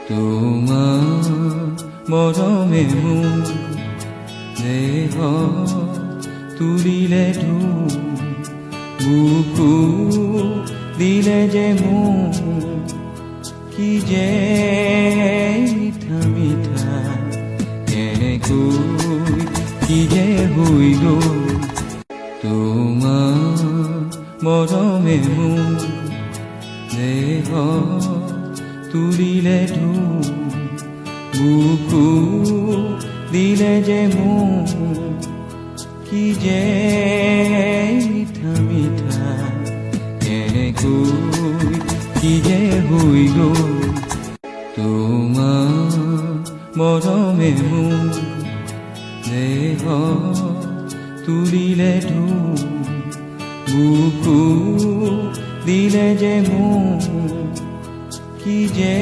তোমার মরমে মুখ দেহ তুলিলে ঢুক বুকু দিলে যে মুখ কি যে মিঠা মিঠা এনেকৈ কি যে হৈ গ'ল তোমাৰ মৰমে মুখ দেহ তুলিলে ঢুক বুকু দিলে যে মুখ কি যে মিঠা মিঠা এনেকৈ কি যে হৈ গ'ল তোমাৰ মৰমে মুখ দেহ তুলিলে ঢুক বুকু দিলে যে মুখ কি যে